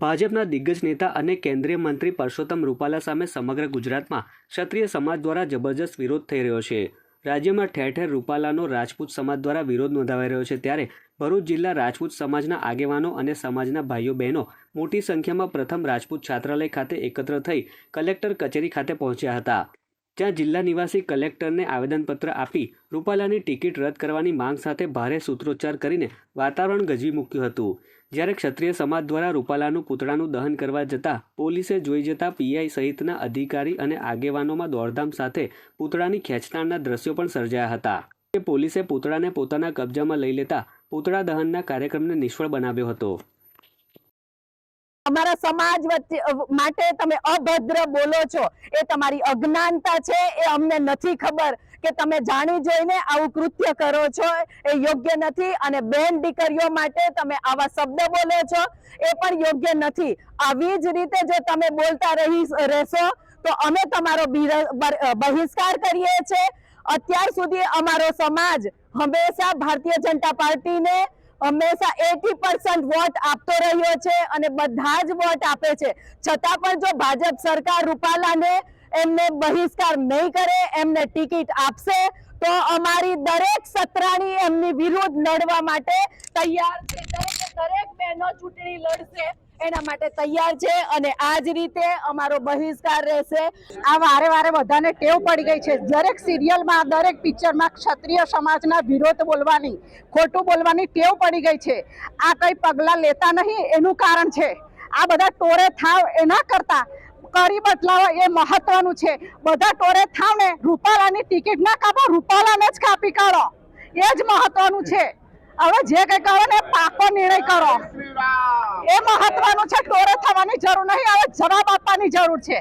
ભાજપના દિગ્ગજ નેતા અને કેન્દ્રીય મંત્રી પરસોત્તમ રૂપાલા સામે સમગ્ર ગુજરાતમાં ક્ષત્રિય સમાજ દ્વારા જબરજસ્ત વિરોધ થઈ રહ્યો છે। રાજ્યમાં ઠેર ઠેર રૂપાલાનો રાજપૂત સમાજ દ્વારા વિરોધ નોંધાવાઈ રહ્યો છે, ત્યારે ભરૂચ જિલ્લા રાજપૂત સમાજના આગેવાનો અને સમાજના ભાઈઓ બહેનો મોટી સંખ્યામાં પ્રથમ રાજપૂત છાત્રાલય ખાતે એકત્ર થઈ કલેક્ટર કચેરી ખાતે પહોંચ્યા હતા, જ્યાં જિલ્લા નિવાસી કલેક્ટરને આવેદનપત્ર આપી રૂપાલાની ટિકિટ રદ કરવાની માંગ સાથે ભારે સૂત્રોચ્ચાર કરીને વાતાવરણ ગજવી મૂક્યું હતું। જ્યારે ક્ષત્રિય સમાજ દ્વારા રૂપાલાનું પૂતળાનું દહન કરવા જતાં પોલીસે જોઈ જતા પીઆઈ સહિતના અધિકારી અને આગેવાનોમાં દોડધામ સાથે પૂતળાની ખેંચતાણના દ્રશ્યો પણ સર્જાયા હતા। પોલીસે પૂતળાને પોતાના કબજામાં લઈ લેતા પૂતળા દહનના કાર્યક્રમને નિષ્ફળ બનાવ્યો હતો। અમારા સમાજ માટે તમે અભદ્ર બોલો છો, એ તમારી અજ્ઞાનતા છે, એ અમને નથી ખબર કે તમે જાણી જોઈને આવું કૃત્ય કરો છો, એ યોગ્ય નથી। અને બેન દીકરીઓ માટે તમે આવા શબ્દ બોલો છો, એ પણ યોગ્ય નથી। આવી જ રીતે જો તમે બોલતા રહેશો તો અમે તમારો બહિષ્કાર કરીએ છીએ। અત્યાર સુધી અમારો સમાજ હંમેશા ભારતીય જનતા પાર્ટીને હંમેશા 80% વોટ આપતો રહ્યો છે અને બધા જ વોટ આપે છે, છતાં પણ જો ભાજપ સરકાર રૂપાલાને એમને બહિષ્કાર નહીં કરે, એમને ટિકિટ આપશે તો અમારી દરેક સત્રાણી એમની વિરુદ્ધ લડવા માટે તૈયાર છે। દરેક બહેનો ચૂંટણી લડશે એના માટે તૈયાર છે અને આ જ રીતે અમારો બહિષ્કાર રહેશે। આ વારે વારે બધાને ટેવ પડી ગઈ છે, દરેક સિરિયલમાં દરેક પિક્ચરમાં ક્ષત્રિય સમાજના વિરોધ બોલવાની, ખોટું બોલવાની ટેવ પડી ગઈ છે। આ કઈ પગલાં લેતા નહીં એનું કારણ છે। આ બધા ટોરે થાવ એના કરતા કરી બદલાવો એ મહત્વનું છે। બધા ટોરે થાવ ને રૂપાલાની ટિકિટ ના કાપો, રૂપાલાને જ કાપી કાઢો, એ જ મહત્વનું છે। હવે જે કઈ કહો ને પાકો નિર્ણય કરો, એ મહત્વનું છે। ટોરે થવાની જરૂર નહીં, હવે જવાબ આપવાની જરૂર છે।